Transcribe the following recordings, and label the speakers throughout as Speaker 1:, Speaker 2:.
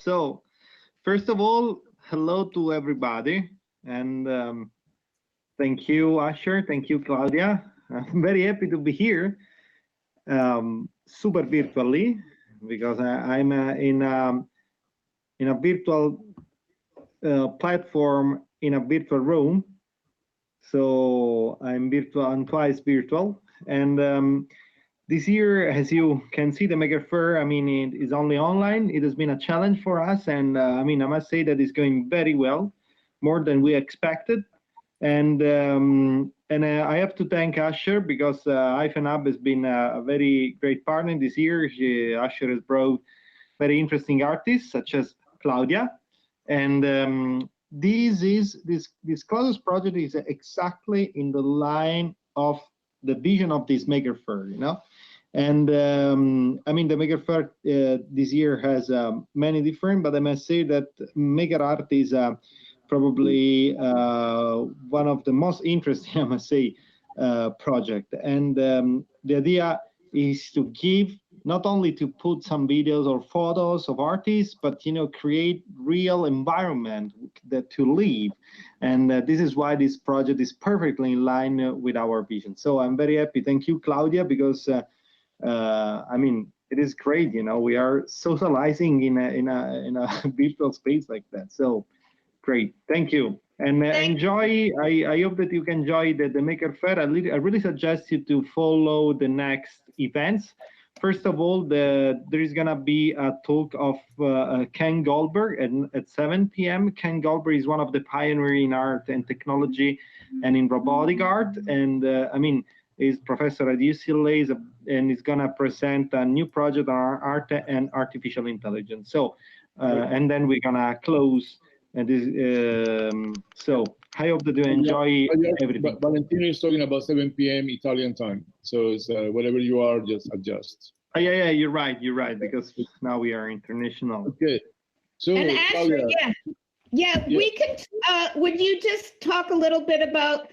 Speaker 1: So, first of all, hello to everybody, and thank you, Asher. Thank you, Claudia. I'm very happy to be here, super virtually, because I'm in a virtual platform in a virtual room. So I'm virtual. I'm twice virtual, and this year, as you can see, the Maker Faire, I mean, it is only online. It has been a challenge for us, and I mean, I must say that it's going very well, more than we expected. And I have to thank Asher because Hyphen Hub has been a very great partner this year. Asher has brought very interesting artists such as Claudia, and this Claudia's project is exactly in the line of the vision of this Maker Faire, you know. And I mean, the Maker Faire this year has many different, but I must say that Maker Art is probably one of the most interesting, I must say, project. And the idea is to give, not only to put some videos or photos of artists, but create real environment that to live. And this is why this project is perfectly in line with our vision. So I'm very happy. Thank you, Claudia, because I mean, it is great. We are socializing in a virtual space like that. So great. Thank you. And enjoy. I hope that you can enjoy the Maker Faire. I really suggest you to follow the next events. First of all, there is going to be a talk of Ken Goldberg at 7 p.m. Ken Goldberg is one of the pioneers in art and technology and in robotic art. And I mean, he's professor at UCLA and is going to present a new project on art and artificial intelligence. So, and then we're going to close. And so I hope that you enjoy everything.
Speaker 2: Valentino is talking about 7 p.m. Italian time. So it's whatever you are, just adjust.
Speaker 1: Yeah, you're right, because now we are international.
Speaker 2: Okay. So,
Speaker 3: and Asher, yeah, we can, would you just talk a little bit about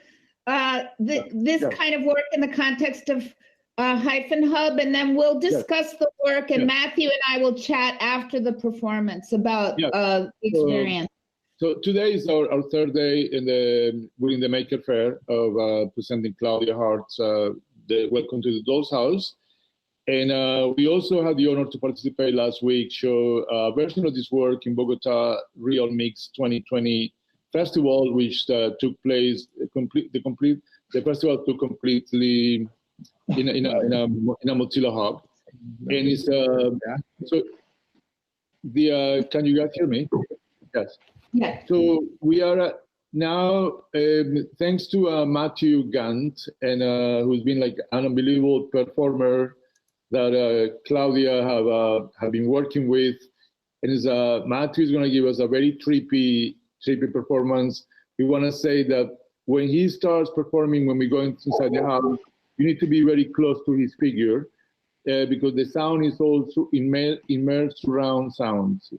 Speaker 3: this kind of work in the context of Hyphen Hub, and then we'll discuss the work, and Matthew and I will chat after the performance about the experience.
Speaker 2: So today is our third day within the Maker Faire of presenting Claudia Hart's the Welcome to the Doll's House. And we also had the honor to participate last week, show a version of this work in Bogota Real Mix 2020 Festival, which took place, the festival took completely in a Mozilla Hub. And it's, so can you guys hear me? Yes.
Speaker 3: Yeah.
Speaker 2: So we are now, thanks to Matthew Gantt, and who's been like an unbelievable performer that Claudia have been working with, and Matthew is going to give us a very trippy performance. We want to say that when he starts performing, when we go inside the house, you need to be very close to his figure because the sound is also immersed surround sounds.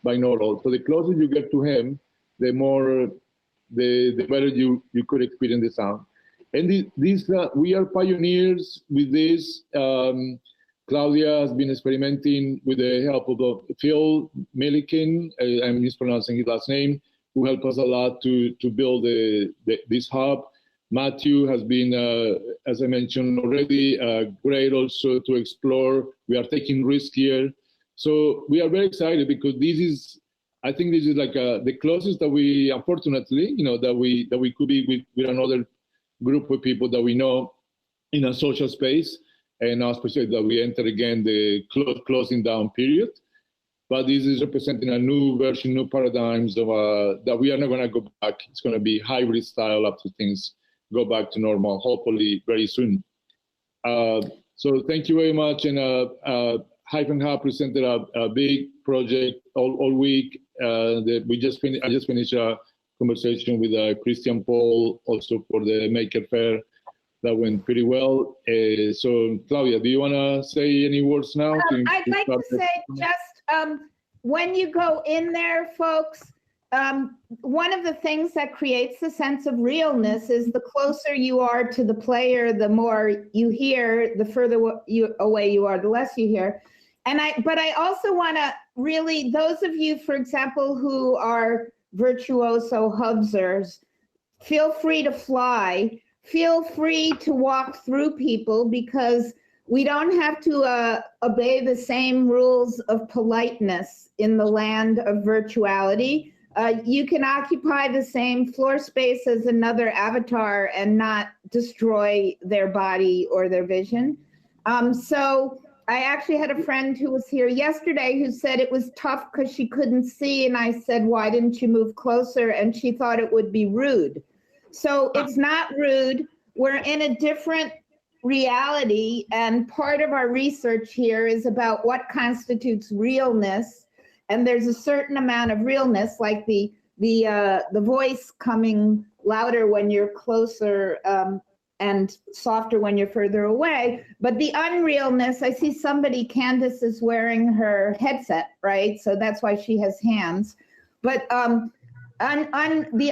Speaker 2: Binaural. So the closer you get to him, the better you could experience the sound. And we are pioneers with this. Claudia has been experimenting with the help of Phil Milliken, I'm mispronouncing his last name, who helped us a lot to build this hub. Matthew has been, as I mentioned already, great also to explore. We are taking risks here. So we are very excited because I think this is like the closest that we, unfortunately, that we could be with another group of people that we know in a social space, and now especially that we enter again the closing down period. But this is representing a new version, new paradigms of that we are not going to go back. It's going to be hybrid style after things go back to normal, hopefully very soon. So thank you very much, and. Hyphen Hub presented a big project all week. I just finished a conversation with Christian Paul, also for the Maker Faire. That went pretty well. So, Claudia, do you want to say any words now?
Speaker 3: I'd like to say just when you go in there, folks, one of the things that creates the sense of realness is the closer you are to the player, the more you hear, the further away you are, the less you hear. But I also want to really, those of you, for example, who are virtuoso hubsers, feel free to fly. Feel free to walk through people, because we don't have to obey the same rules of politeness in the land of virtuality. You can occupy the same floor space as another avatar and not destroy their body or their vision. So I actually had a friend who was here yesterday who said it was tough because she couldn't see. And I said, why didn't you move closer? And she thought it would be rude. So it's not rude. We're in a different reality. And part of our research here is about what constitutes realness. And there's a certain amount of realness, like the voice coming louder when you're closer, and softer when you're further away. But the unrealness, I see somebody, Candace is wearing her headset, right? So that's why she has hands. But the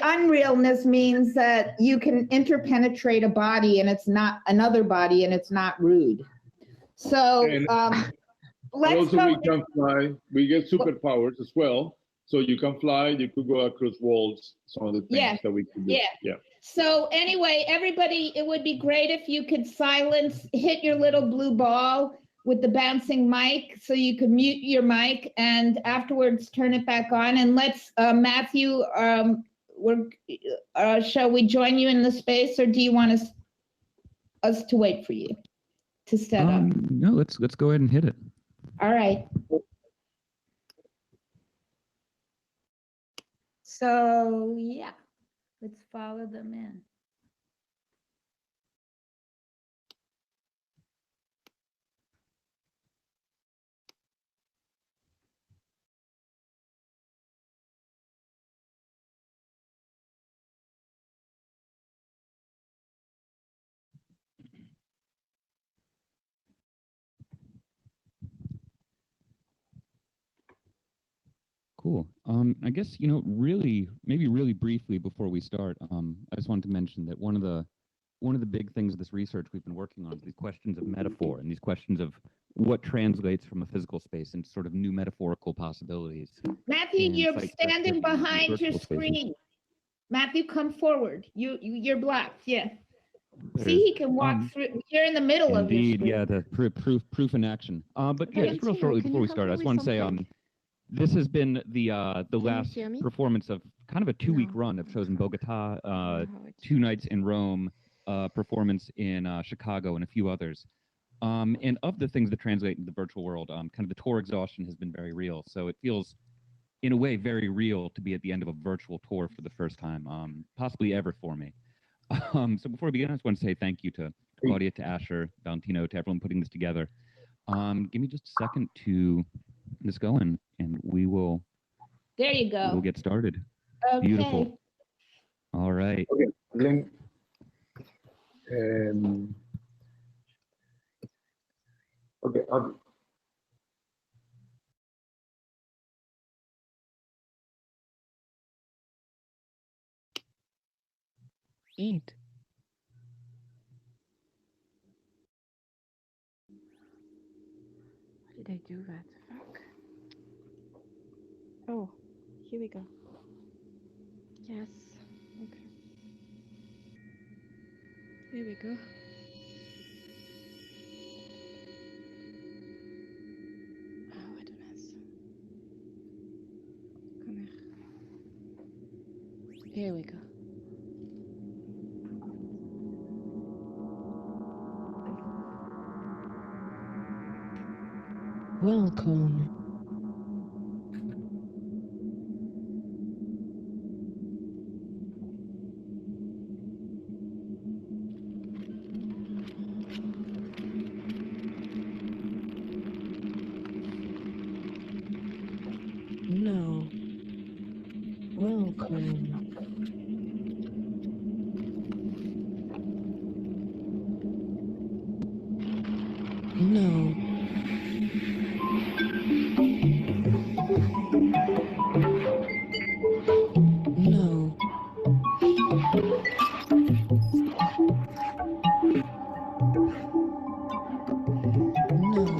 Speaker 3: unrealness means that you can interpenetrate a body and it's not another body and it's not rude. So let's
Speaker 2: also
Speaker 3: go.
Speaker 2: we can fly. We get superpowers as well. So you can fly, you could go across walls, some of the things that we could do. Yeah.
Speaker 3: So anyway, everybody, it would be great if you could hit your little blue ball with the bouncing mic so you could mute your mic and afterwards turn it back on. And let's, Matthew, shall we join you in the space, or do you want us to wait for you to set up?
Speaker 4: No, let's go ahead and hit it.
Speaker 3: All right. So yeah, let's follow them in.
Speaker 4: Cool. I guess, really briefly before we start, I just wanted to mention that one of the big things of this research we've been working on is these questions of metaphor and these questions of what translates from a physical space into sort of new metaphorical possibilities.
Speaker 3: Matthew, you're standing behind your screen. Matthew, come forward. You're blocked. Yeah. See, he can walk through. You're in the middle of your screen.
Speaker 4: Yeah, the proof in action. But yeah, just real shortly before we start, I just want to say this has been the last performance of kind of a 2-week run of shows in Bogota, 2 nights in Rome, performance in Chicago, and a few others. And of the things that translate into the virtual world, kind of the tour exhaustion has been very real. So it feels, in a way, very real to be at the end of a virtual tour for the first time, possibly ever for me. So before we begin, I just want to say thank you to Claudia, to Asher, Valentino, to everyone putting this together. Give me just a second to get this going, and we will.
Speaker 3: There you go.
Speaker 4: We'll get started.
Speaker 3: Okay.
Speaker 4: Beautiful. All right.
Speaker 2: Okay. Then, okay.
Speaker 5: Eat. Why did I do that? Fuck. Oh, here we go. Yes. Okay. Here we go. Oh, what a mess. Come here. Here we go. Welcome. No. Welcome. No. No. No.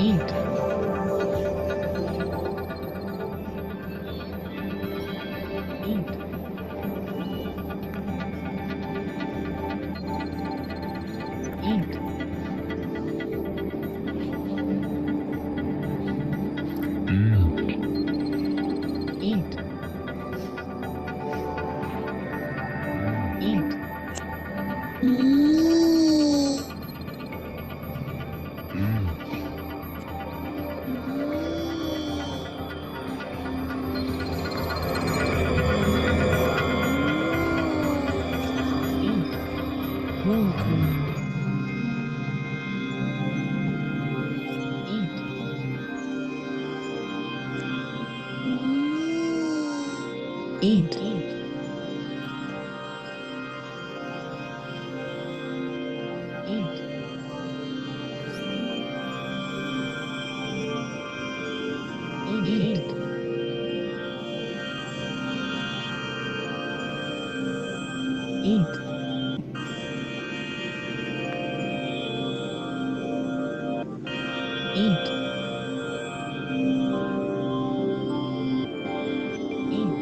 Speaker 6: Eat. Eat. Eat. Eat. Eat. Eat. Eat. Eat. Eat. Eat. Eat.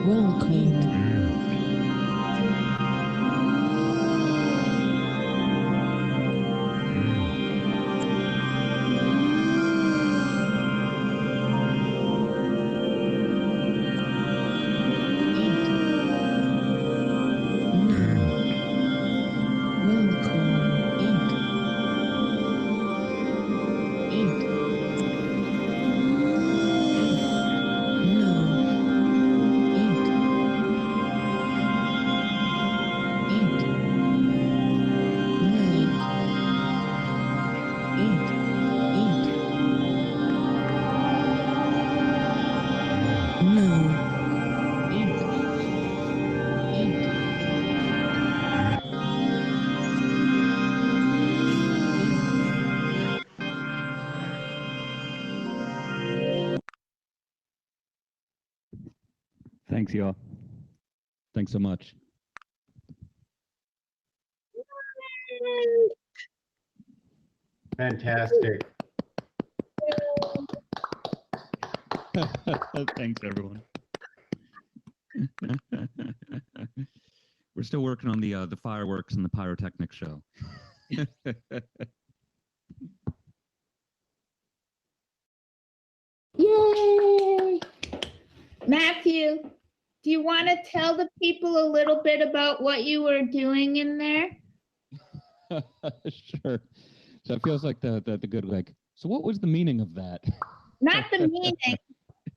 Speaker 6: Welcome.
Speaker 4: Thanks, y'all. Thanks so much.
Speaker 7: Fantastic.
Speaker 4: Thanks, everyone. We're still working on the fireworks and the pyrotechnics show.
Speaker 3: Yay! Matthew, do you want to tell the people a little bit about what you were doing in there?
Speaker 4: Sure. So it feels like the good, like, so what was the meaning of that?
Speaker 3: Not the meaning.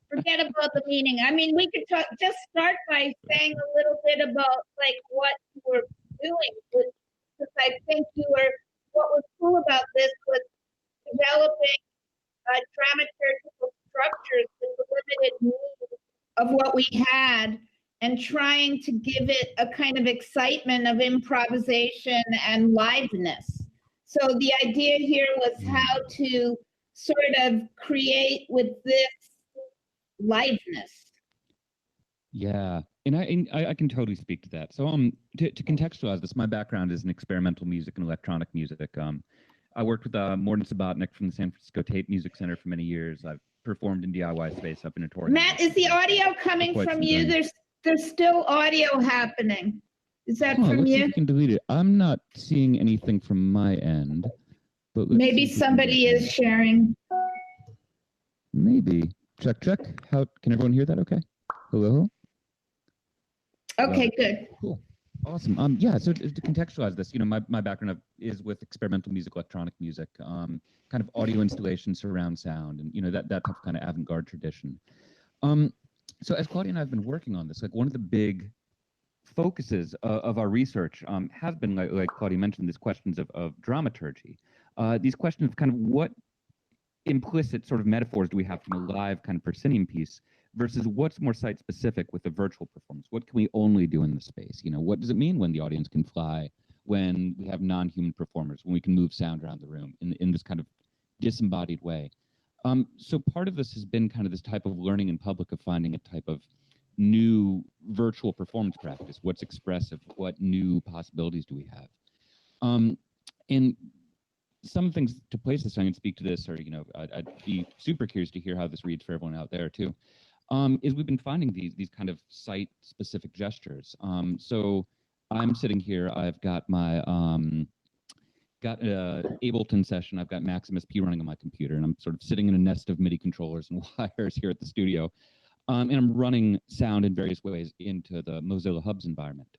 Speaker 3: Forget about the meaning. I mean, we could just start by saying a little bit about like what you were doing, because I think what was cool about this was developing dramaturgical structures with the limited means of what we had and trying to give it a kind of excitement of improvisation and liveness. So the idea here was how to sort of create with this liveness.
Speaker 4: Yeah, and I can totally speak to that. So to contextualize this, my background is in experimental music and electronic music. I worked with Morton Subotnick from the San Francisco Tape Music Center for many years. I've performed in DIY space up in Notorious.
Speaker 3: Matt, is the audio coming from you? There's still audio happening. Is that from
Speaker 4: let's
Speaker 3: you?
Speaker 4: See if we can delete it. I'm not seeing anything from my end. But
Speaker 3: maybe somebody is sharing.
Speaker 4: Maybe. Check. How can everyone hear that? Okay. Hello.
Speaker 3: Okay, good.
Speaker 4: Cool. Awesome. Yeah. So to contextualize this, my background is with experimental music, electronic music, kind of audio installation, surround sound, and that type of kind of avant-garde tradition. So as Claudia and I have been working on this, like one of the big focuses of our research has been, like Claudia mentioned, these questions of dramaturgy. These questions of kind of what implicit sort of metaphors do we have from a live kind of proscenium piece versus what's more site-specific with a virtual performance? What can we only do in the space? What does it mean when the audience can fly, when we have non-human performers, when we can move sound around the room in this kind of disembodied way? So part of this has been kind of this type of learning in public of finding a type of new virtual performance practice? What's expressive? What new possibilities do we have? And some things to place this, I can speak to this, or I'd be super curious to hear how this reads for everyone out there too. Is we've been finding these kind of site-specific gestures. So I'm sitting here. I've got my got a Ableton session. I've got Maximus P running on my computer, and I'm sort of sitting in a nest of MIDI controllers and wires here at the studio. And I'm running sound in various ways into the Mozilla Hub's environment.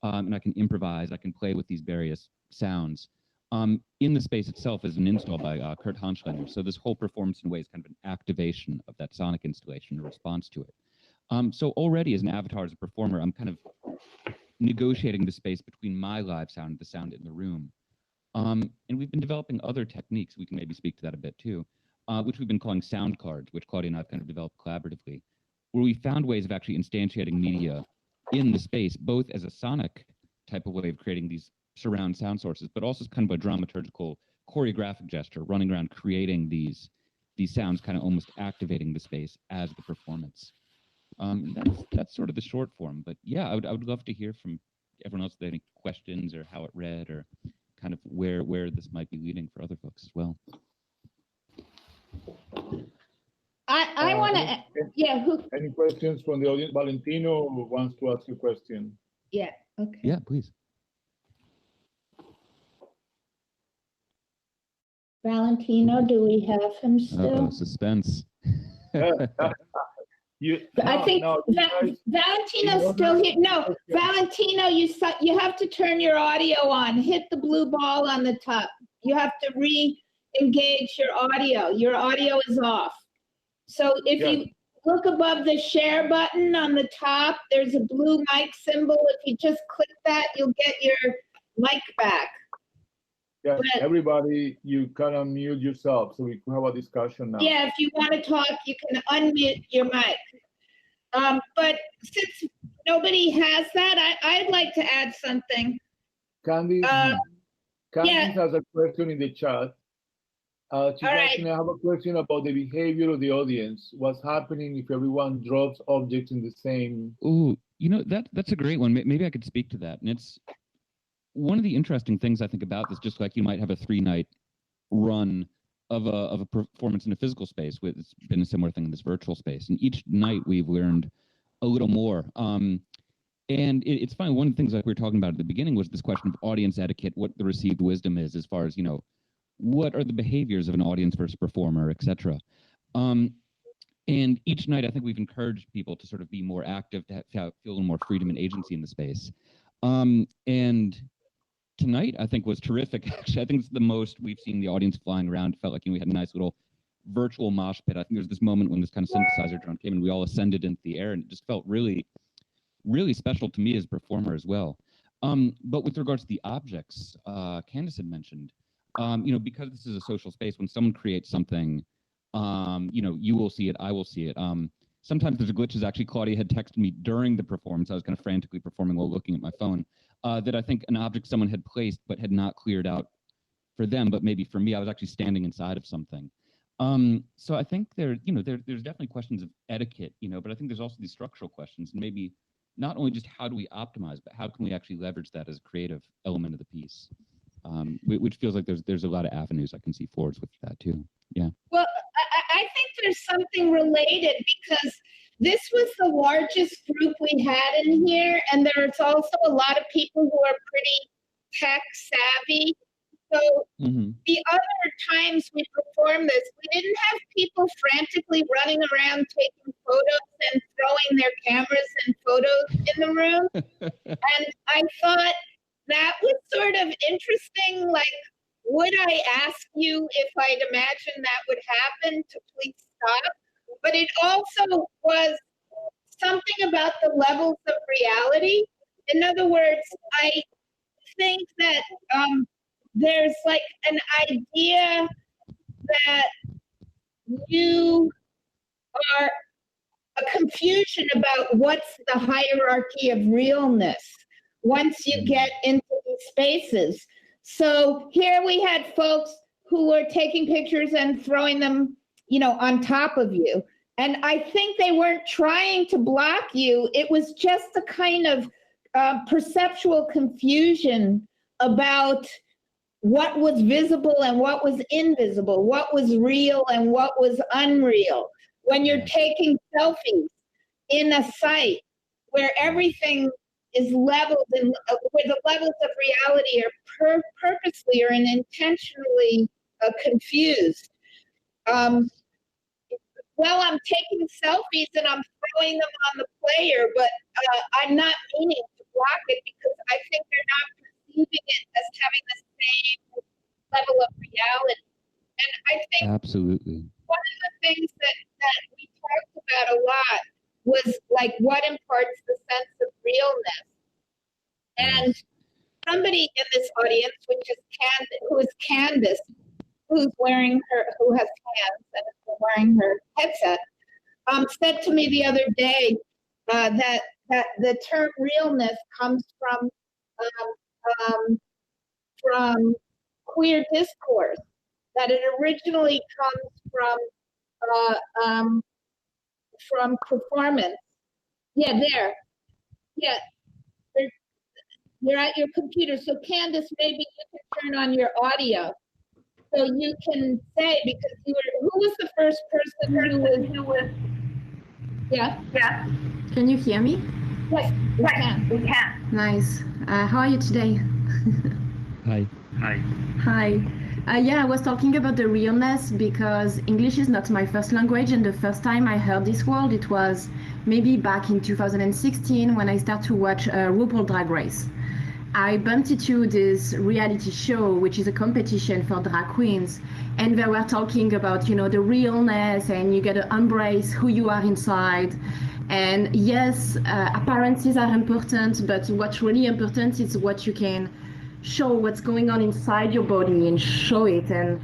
Speaker 4: And I can improvise. I can play with these various sounds. In the space itself is an install by Kurt Hanschleiner. So this whole performance in a way is kind of an activation of that sonic installation, a response to it. So already as an avatar, as a performer, I'm kind of negotiating the space between my live sound and the sound in the room. And we've been developing other techniques. We can maybe speak to that a bit too, which we've been calling sound cards, which Claudia and I have kind of developed collaboratively, where we found ways of actually instantiating media in the space, both as a sonic type of way of creating these surround sound sources, but also kind of a dramaturgical choreographic gesture, running around creating these sounds, kind of almost activating the space as the performance. That's sort of the short form, but yeah, I would love to hear from everyone else if they have any questions or how it read or kind of where this might be leading for other folks as well.
Speaker 3: I want to, yeah.
Speaker 2: Any questions from the audience? Valentino wants to ask a question.
Speaker 3: Yeah, okay.
Speaker 4: Yeah, please.
Speaker 3: Valentino, do we have him still?
Speaker 4: Suspense.
Speaker 3: I think Valentino's still here. No, Valentino, you have to turn your audio on. Hit the blue ball on the top. You have to re-engage your audio. Your audio is off. So if you look above the share button on the top, there's a blue mic symbol. If you just click that, you'll get your mic back.
Speaker 2: Yeah, everybody, you can unmute yourself so we can have a discussion now.
Speaker 3: Yeah, if you want to talk, you can unmute your mic. But since nobody has that, I'd like to add something.
Speaker 2: Candice has a question in the chat. She's asking, I have a question about the behavior of the audience. What's happening if everyone drops objects in the same?
Speaker 4: Ooh, that's a great one. Maybe I could speak to that. And it's one of the interesting things I think about this, just like you might have a 3-night run of a performance in a physical space. It's been a similar thing in this virtual space. And each night we've learned a little more. And it's funny, one of the things like we were talking about at the beginning was this question of audience etiquette, what the received wisdom is as far as, what are the behaviors of an audience versus performer, et cetera. And each night, I think we've encouraged people to sort of be more active, to feel a little more freedom and agency in the space. And tonight, I think, was terrific. Actually, I think it's the most we've seen the audience flying around. It felt like we had a nice little virtual mosh pit. I think there was this moment when this kind of synthesizer drone came and we all ascended into the air, and it just felt really, really special to me as a performer as well. But with regards to the objects, Candice had mentioned, because this is a social space, when someone creates something, you will see it, I will see it. Sometimes there's glitches. Actually, Claudia had texted me during the performance. I was kind of frantically performing while looking at my phone, that I think an object someone had placed but had not cleared out for them, but maybe for me, I was actually standing inside of something. So I think there's definitely questions of etiquette, but I think there's also these structural questions, and maybe not only just how do we optimize, but how can we actually leverage that as a creative element of the piece? Which feels like there's a lot of avenues I can see forwards with that too. Yeah.
Speaker 3: Well, I think there's something related, because this was the largest group we had in here, and there's also a lot of people who are pretty tech savvy. So the other times we performed this, we didn't have people frantically running around taking photos and throwing their cameras and photos in the room. And I thought that was sort of interesting. Like, would I ask you if I'd imagine that would happen to please stop? But it also was something about the levels of reality. In other words, I think that there's like an idea that you are a confusion about what's the hierarchy of realness once you get into these spaces. So here we had folks who were taking pictures and throwing them, on top of you. And I think they weren't trying to block you. It was just a kind of perceptual confusion about what was visible and what was invisible, what was real and what was unreal. When you're taking selfies in a site where everything is leveled and where the levels of reality are purposely or intentionally confused. Well, I'm taking selfies and I'm throwing them on the player, but I'm not meaning to block it because I think they're not perceiving it as having the same level of reality. And I think
Speaker 4: absolutely
Speaker 3: one of the things that we talked about a lot was like what imparts the sense of realness. And somebody in this audience, who is Candace, who has hands and is wearing her headset, said to me the other day that the term realness comes from queer discourse, that it originally comes from performance. Yeah, there. Yeah, you're at your computer. So Candace, maybe you can turn on your audio. So you can say, because who was the first person who was, yeah?
Speaker 7: Can you hear me?
Speaker 3: Yes, we can.
Speaker 7: Nice. How are you today?
Speaker 4: Hi.
Speaker 7: Hi. Yeah, I was talking about the realness because English is not my first language, and the first time I heard this word, it was maybe back in 2016 when I started to watch RuPaul Drag Race. I bumped into this reality show, which is a competition for drag queens, and they were talking about, the realness, and you got to embrace who you are inside. And yes, appearances are important, but what's really important is what you can show, what's going on inside your body, and show it and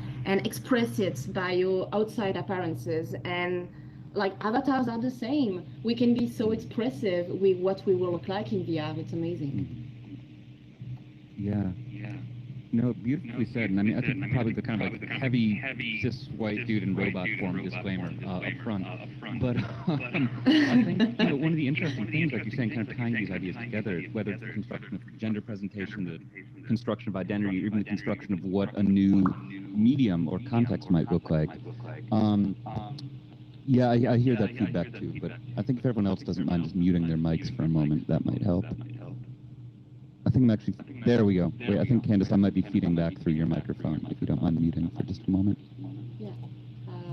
Speaker 7: express it by your outside appearances. And like avatars are the same. We can be so expressive with what we will look like in VR. It's amazing.
Speaker 4: Yeah. No, beautifully said. And I mean, I think probably the kind of like heavy cis white dude in robot form disclaimer up front. But I think one of the interesting things, like you're saying, kind of tying these ideas together, whether it's the construction of gender presentation, the construction of identity, or even the construction of what a new medium or context might look like. Yeah, I hear that feedback too. But I think if everyone else doesn't mind just muting their mics for a moment, that might help. I think I'm actually, there we go. Wait, I think, Candace, I might be feeding back through your microphone, if you don't mind muting for just a moment.
Speaker 7: Yeah.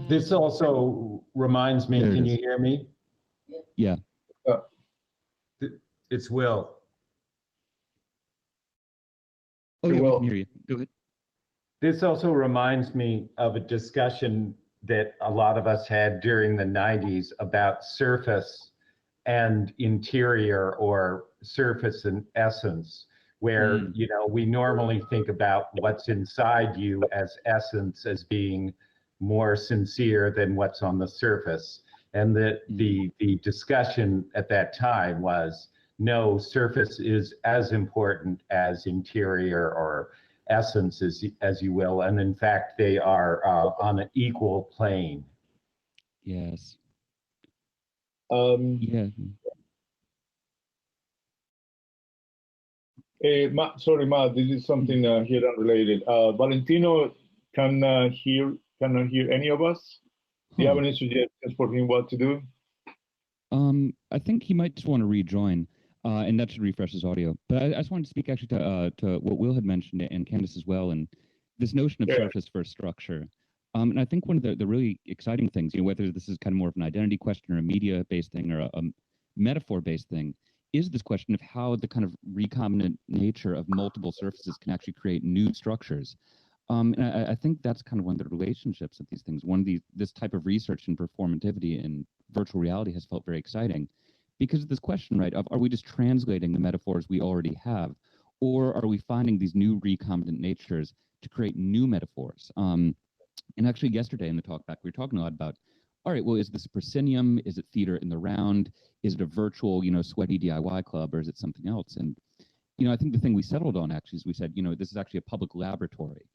Speaker 8: This also reminds me, can you hear me?
Speaker 4: Yeah.
Speaker 8: It's Will.
Speaker 4: Oh, yeah, we can hear you. Go ahead.
Speaker 8: This also reminds me of a discussion that a lot of us had during the 90s about surface and interior, or surface and essence, where we normally think about what's inside you as essence as being more sincere than what's on the surface. And that the discussion at that time was, no, surface is as important as interior or essence, as you will, and in fact they are on an equal plane.
Speaker 4: Yes.
Speaker 2: Yeah. Sorry, Matt, this is something here unrelated. Valentino cannot hear any of us. Do you have any suggestions for him what to do?
Speaker 4: I think he might just want to rejoin, and that should refresh his audio. But I just wanted to speak actually to what Will had mentioned, and Candace as well, and this notion of surface versus structure. And I think one of the really exciting things, whether this is kind of more of an identity question or a media-based thing or a metaphor-based thing, is this question of how the kind of recombinant nature of multiple surfaces can actually create new structures. And I think that's kind of one of the relationships of these things. This type of research in performativity and virtual reality has felt very exciting because of this question, right, of are we just translating the metaphors we already have, or are we finding these new recombinant natures to create new metaphors? And actually yesterday in the talk back, we were talking a lot about, all right, well, is this a proscenium? Is it theater in the round? Is it a virtual, sweaty DIY club, or is it something else? And, I think the thing we settled on actually is we said, this is actually a public laboratory.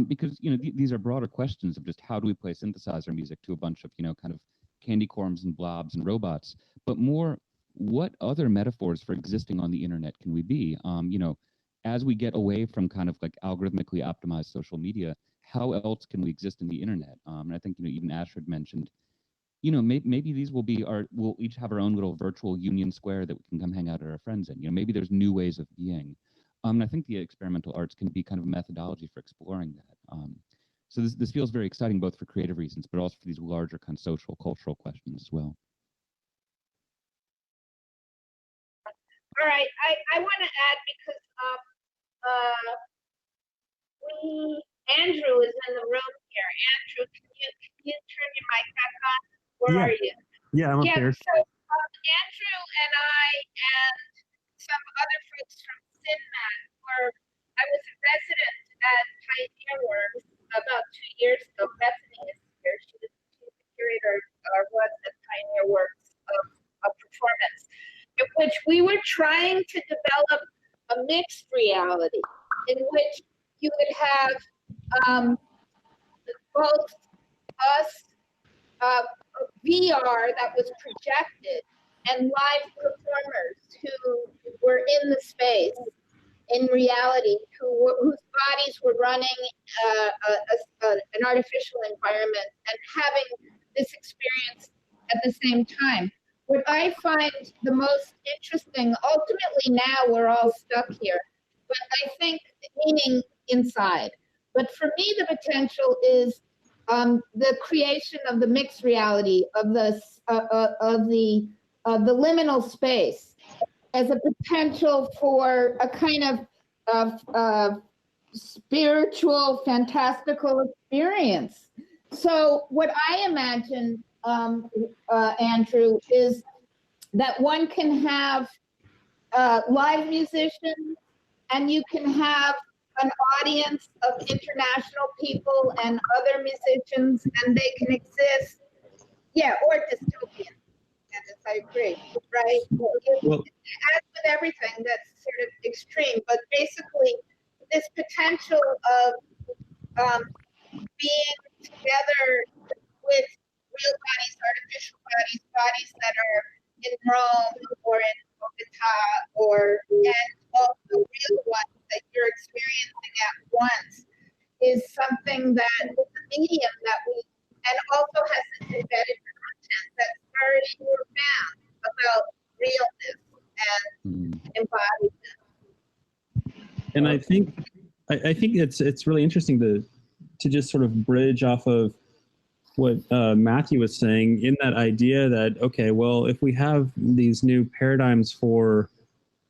Speaker 4: Because, these are broader questions of just how do we play synthesizer music to a bunch of, kind of candy corns and blobs and robots, but more, what other metaphors for existing on the internet can we be? You know, as we get away from kind of like algorithmically optimized social media, how else can we exist in the internet? And I think, you know, even Ashford mentioned, you know, maybe these will be we'll each have our own little virtual union square that we can come hang out at our friends in. You know, maybe there's new ways of being. And I think the experimental arts can be kind of a methodology for exploring that. So this feels very exciting, both for creative reasons, but also for these larger kind of social, cultural questions as well.
Speaker 3: All right, I want to add, because Andrew is in the room here. Andrew, can you turn your mic back on? Where are you?
Speaker 9: Yeah, I'm up here.
Speaker 3: So Andrew and I and some other folks from CINMAT I was a resident at Pioneer Works about 2 years ago. Bethany is here. She's the curator, or was at Pioneer Works of performance, in which we were trying to develop a mixed reality in which you would have both us, VR that was projected, and live performers who were in the space in reality, whose bodies were running an artificial environment and having this experience at the same time. What I find the most interesting, ultimately now we're all stuck here, but I think meaning inside. But for me, the potential is the creation of the mixed reality of the liminal space as a potential for a kind of spiritual, fantastical experience. So what I imagine, Andrew, is that one can have live musicians, and you can have an audience of international people and other musicians, and they can exist, or dystopian. And I agree, right? Well, as with everything, that's sort of extreme, but basically this potential of being together with real bodies, artificial bodies, bodies that are in Rome or in Bogota, and also real ones that you're experiencing at once, is something that is a medium that and also has this embedded content that's very profound about realness and embodiment.
Speaker 9: And I think it's really interesting to just sort of bridge off of what Matthew was saying, in that idea that, okay, well, if we have these new paradigms for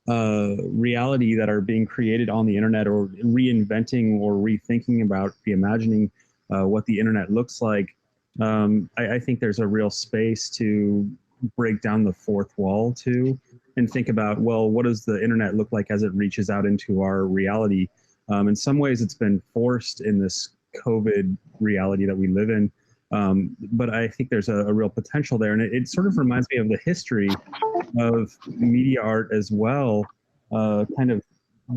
Speaker 9: reality that are being created on the internet, or reinventing or rethinking about, reimagining what the internet looks like, I think there's a real space to break down the fourth wall too, and think about, well, what does the internet look like as it reaches out into our reality? In some ways, it's been forced in this COVID reality that we live in. But I think there's a real potential there. And it sort of reminds me of the history of media art as well, kind of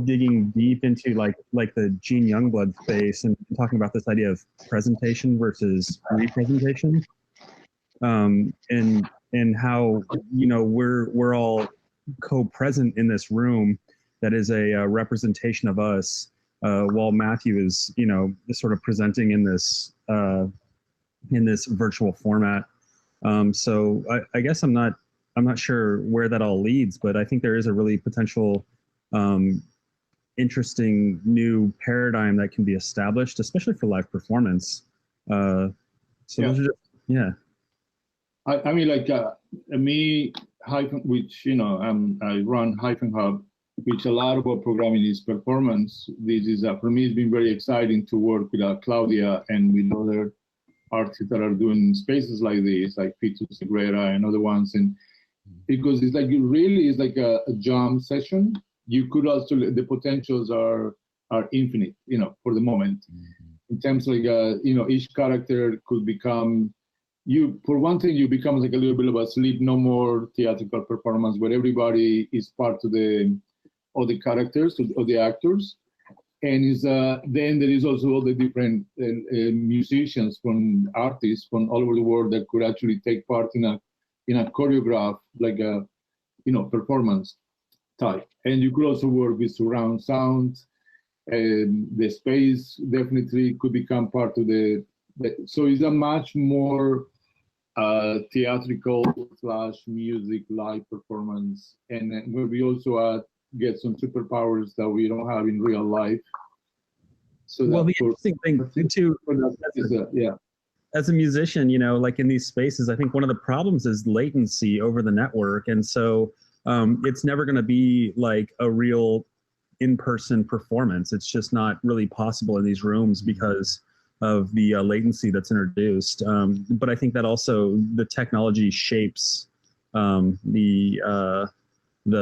Speaker 9: digging deep into like the Gene Youngblood space, and talking about this idea of presentation versus representation, and how, you know, we're all co-present in this room that is a representation of us, while Matthew is, you know, sort of presenting in this virtual format. So I guess I'm not sure where that all leads, but I think there is a really potential interesting new paradigm that can be established, especially for live performance. So those are just,
Speaker 2: I mean, like me, which, you know, I run Hyphen Hub, which a lot of our programming is performance. This is for me, it's been very exciting to work with Claudia and with other artists that are doing spaces like this, like Pitu Segreira and other ones, and because it's like, it really is like a jam session. You could also, the potentials are infinite, you know, for the moment. In terms of, like, you know, each character could become, for one thing, you become like a little bit of a Sleep No More theatrical performance where everybody is part of the characters, of the actors. And then there is also all the different musicians artists from all over the world that could actually take part in a choreograph, like a performance type. And you could also work with surround sound. The space definitely could become part of so it's a much more theatrical / music live performance, and where we also get some superpowers that we don't have in real life. So
Speaker 9: well, the interesting thing too, as a musician, like in these spaces, I think one of the problems is latency over the network, and so it's never going to be like a real in-person performance. It's just not really possible in these rooms because of the latency that's introduced. But I think that also the technology shapes the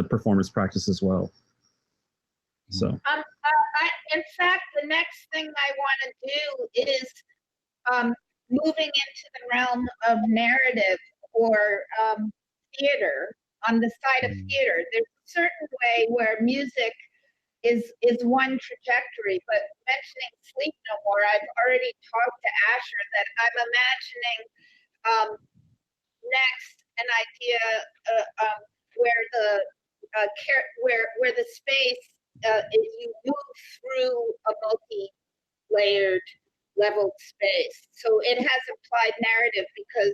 Speaker 9: performance practice as well. So.
Speaker 3: In fact, the next thing I want to do is moving into the realm of narrative or theater on the side of theater. There's a certain way where music is one trajectory, but mentioning Sleep No More, I've already talked to Asher that I'm imagining next an idea where the space you move through a multi-layered leveled space. So it has implied narrative because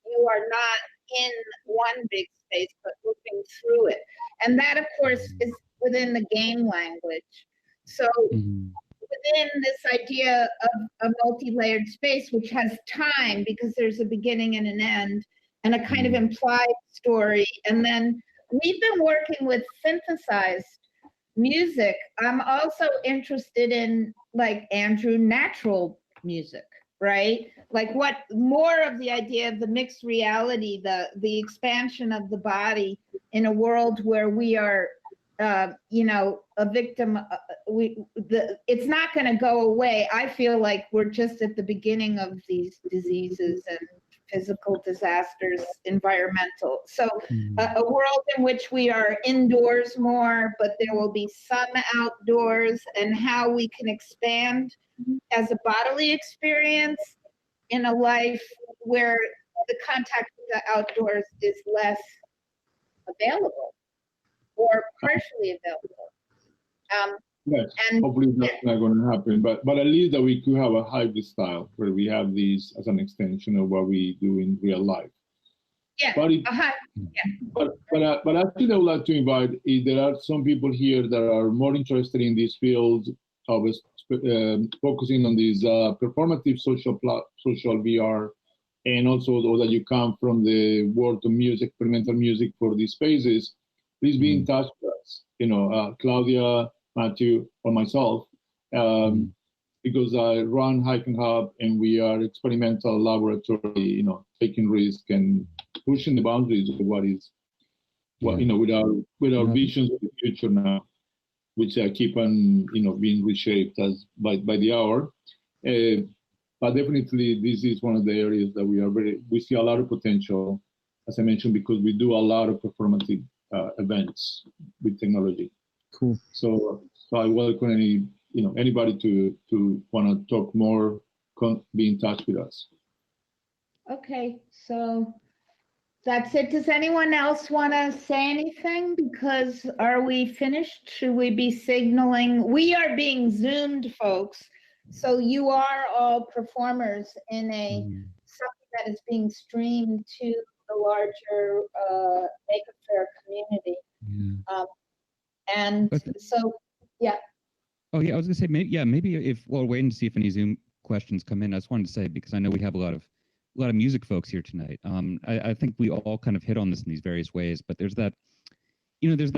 Speaker 3: you are not in one big space, but moving through it. And that, of course, is within the game language. So within this idea of a multi-layered space, which has time because there's a beginning and an end, and a kind of implied story. And then we've been working with synthesized music. I'm also interested in, like Andrew, natural music, right? Like what more of the idea of the mixed reality, the expansion of the body in a world where we are, a victim. It's not going to go away. I feel like we're just at the beginning of these diseases and physical disasters, environmental. So a world in which we are indoors more, but there will be some outdoors, and how we can expand as a bodily experience in a life where the contact with the outdoors is less available or partially available.
Speaker 2: Yes,
Speaker 3: and
Speaker 2: hopefully that's not going to happen, but at least that we could have a hybrid style where we have these as an extension of what we do in real life.
Speaker 3: Yeah.
Speaker 2: But actually, I would like to invite, if there are some people here that are more interested in this field of focusing on this performative social VR, and also that you come from the world of music, experimental music for these spaces, please be in touch with us. Claudia, Matthew, or myself, because I run Hyphen Hub, and we are experimental laboratory, taking risk and pushing the boundaries of what is, with our visions of the future now, which keep on, being reshaped by the hour. But definitely, this is one of the areas that we see a lot of potential, as I mentioned, because we do a lot of performative events with technology.
Speaker 9: Cool.
Speaker 2: So I welcome anybody to want to talk more, be in touch with us.
Speaker 3: Okay, so that's it. Does anyone else want to say anything? Because are we finished? Should we be signaling? We are being Zoomed, folks. So you are all performers in something that is being streamed to the larger Maker Faire community. And so, yeah.
Speaker 4: Oh yeah, I was gonna say maybe if we'll wait and see if any Zoom questions come in. I just wanted to say, because I know we have a lot of music folks here tonight. I think we all kind of hit on this in these various ways, but there's that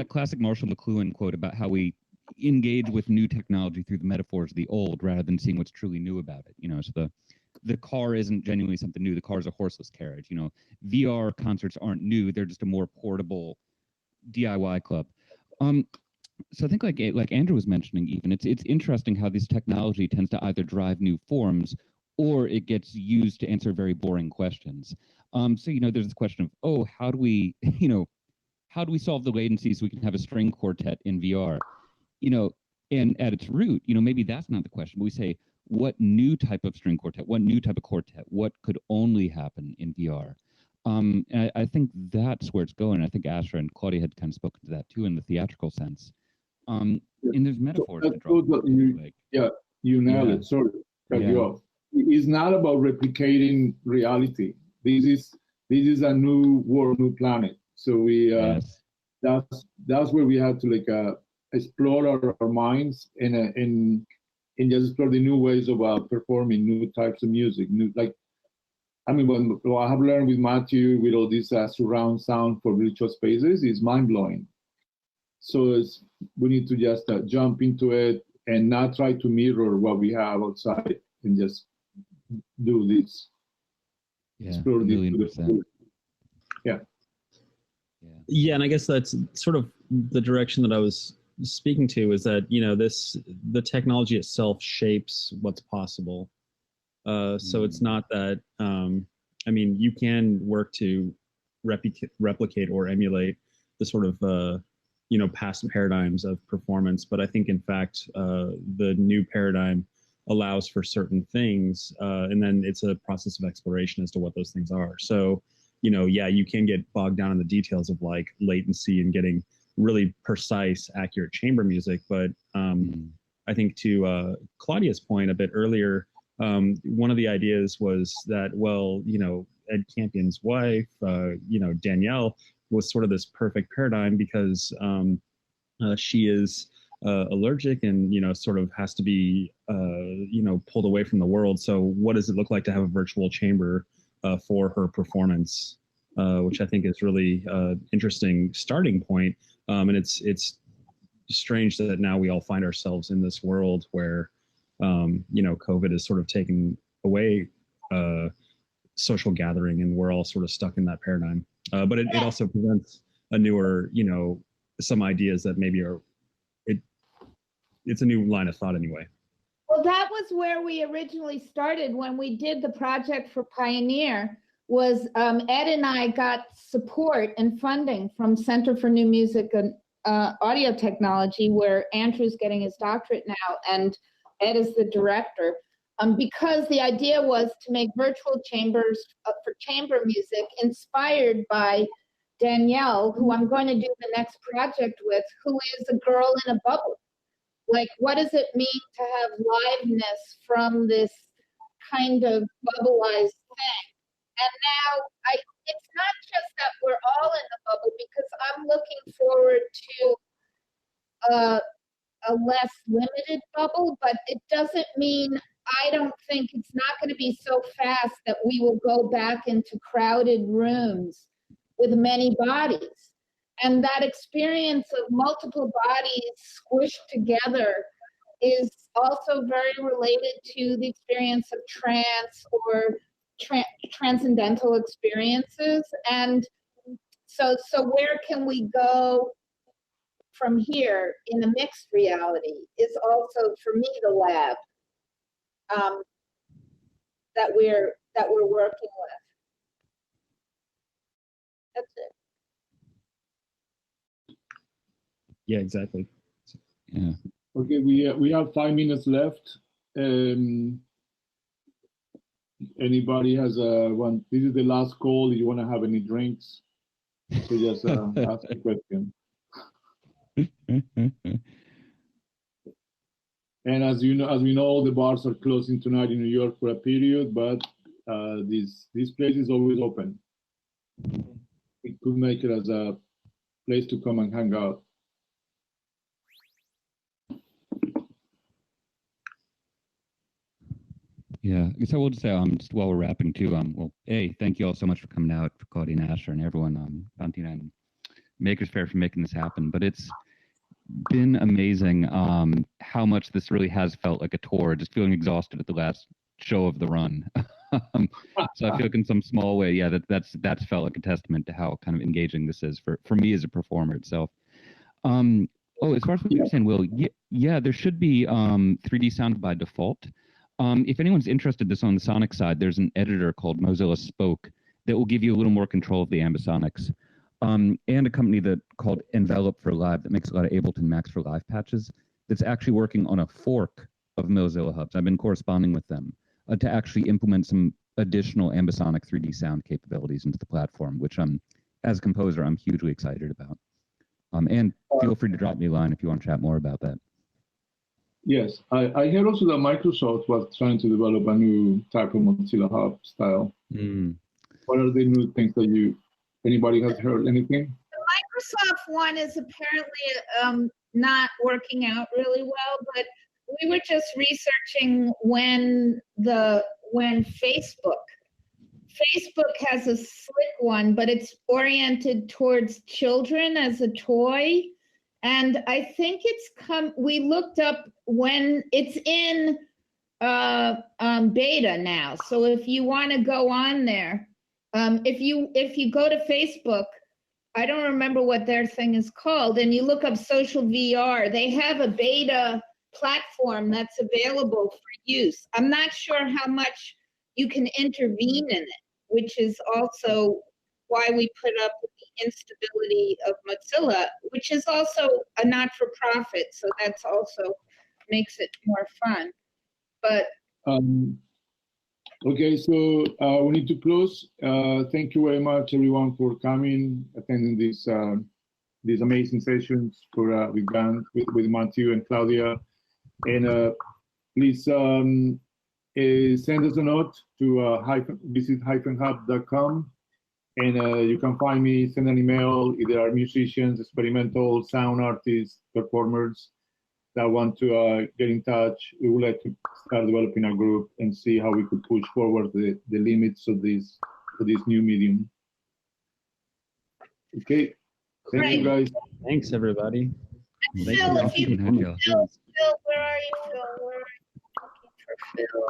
Speaker 4: classic Marshall McLuhan quote about how we engage with new technology through the metaphors of the old rather than seeing what's truly new about it. So the car isn't genuinely something new. The car is a horseless carriage. VR concerts aren't new. They're just a more portable DIY club. So I think like Andrew was mentioning, even it's interesting how this technology tends to either drive new forms or it gets used to answer very boring questions. So there's this question of, how do we solve the latency so we can have a string quartet in VR? And at its root, maybe that's not the question, but we say, what new type of string quartet, what new type of quartet, what could only happen in VR? And I think that's where it's going. I think Asher and Claudia had kind of spoken to that too in the theatrical sense. And there's metaphors that draw.
Speaker 2: You nailed it. Sorry, cut you off. It's not about replicating reality. This is a new world, new planet. So we that's where we have to explore our minds and just explore the new ways of performing new types of music. What I have learned with Matthew with all this surround sound for virtual spaces is mind blowing. So we need to just jump into it and not try to mirror what we have outside and just do this.
Speaker 4: Yeah,
Speaker 2: explore this.
Speaker 9: Yeah, and I guess that's sort of the direction that I was speaking to, is that the technology itself shapes what's possible. So it's not that you can work to replicate or emulate the sort of past paradigms of performance, but I think in fact the new paradigm allows for certain things, and then it's a process of exploration as to what those things are. So you can get bogged down in the details of like latency and getting really precise, accurate chamber music. But I think to Claudia's point a bit earlier, one of the ideas was that, Ed Campion's wife, Danielle, was sort of this perfect paradigm because she is allergic and, sort of has to be, pulled away from the world. So what does it look like to have a virtual chamber for her performance, which I think is really interesting starting point. And it's strange that now we all find ourselves in this world where, COVID is sort of taken away social gathering, and we're all sort of stuck in that paradigm. But it also presents a newer, some ideas that maybe it's a new line of thought anyway.
Speaker 3: Well, that was where we originally started when we did the project for Pioneer. Was Ed and I got support and funding from Center for New Music and Audio Technology, where Andrew's getting his doctorate now, and Ed is the director. Because the idea was to make virtual chambers for chamber music inspired by Danielle, who I'm going to do the next project with, who is a girl in a bubble. Like, what does it mean to have liveness from this kind of bubbleized thing? And now it's not just that we're all in the bubble, because I'm looking forward to a less limited bubble, but it doesn't mean, I don't think it's not going to be so fast that we will go back into crowded rooms with many bodies. And that experience of multiple bodies squished together is also very related to the experience of trance or transcendental experiences. And so where can we go from here in a mixed reality is also, for me, the lab that we're working with. That's it.
Speaker 9: Yeah, exactly.
Speaker 4: Yeah.
Speaker 2: Okay, we have 5 minutes left. Anybody has one? This is the last call. Do you want to have any drinks? So just ask a question. And as we know, the bars are closing tonight in New York for a period, but this place is always open. We could make it as a place to come and hang out.
Speaker 4: Yeah, I guess I will just say, just while we're wrapping too, thank you all so much for coming out, for Claudia and Asher and everyone, Valentina and Makers Faire for making this happen. But it's been amazing how much this really has felt like a tour, just feeling exhausted at the last show of the run. So I feel like in some small way, that's felt like a testament to how kind of engaging this is for me as a performer itself. As far as what you were saying, Will, there should be 3D sound by default. If anyone's interested this on the sonic side, there's an editor called Mozilla Spoke that will give you a little more control of the ambisonics. And a company called Envelop for Live that makes a lot of Ableton Max for Live patches. that's actually working on a fork of Mozilla Hubs. I've been corresponding with them to actually implement some additional ambisonic 3D sound capabilities into the platform, which as a composer, I'm hugely excited about. And feel free to drop me a line if you want to chat more about that.
Speaker 2: Yes, I heard also that Microsoft was trying to develop a new type of Mozilla Hub style. What are the new things that anybody has heard anything?
Speaker 3: The Microsoft one is apparently not working out really well, but we were just researching when Facebook has a slick one, but it's oriented towards children as a toy. And I think we looked up when it's in beta now. So if you want to go on there, if you go to Facebook, I don't remember what their thing is called, and you look up social VR, they have a beta platform that's available for use. I'm not sure how much you can intervene in it, which is also why we put up with the instability of Mozilla, which is also a not-for-profit, so that's also makes it more fun. But
Speaker 2: okay, so we need to close. Thank you very much, everyone, for coming, attending these amazing sessions with Gantt, with Matthew and Claudia, and please send us a note to visit hyphenhub.com. And you can find me, send an email if there are musicians, experimental sound artists, performers that want to get in touch. We would like to start developing a group and see how we could push forward the limits of this new medium. Okay, thank you guys.
Speaker 9: Thanks everybody.
Speaker 3: Phil, where are you, Phil? Where are you looking for Phil?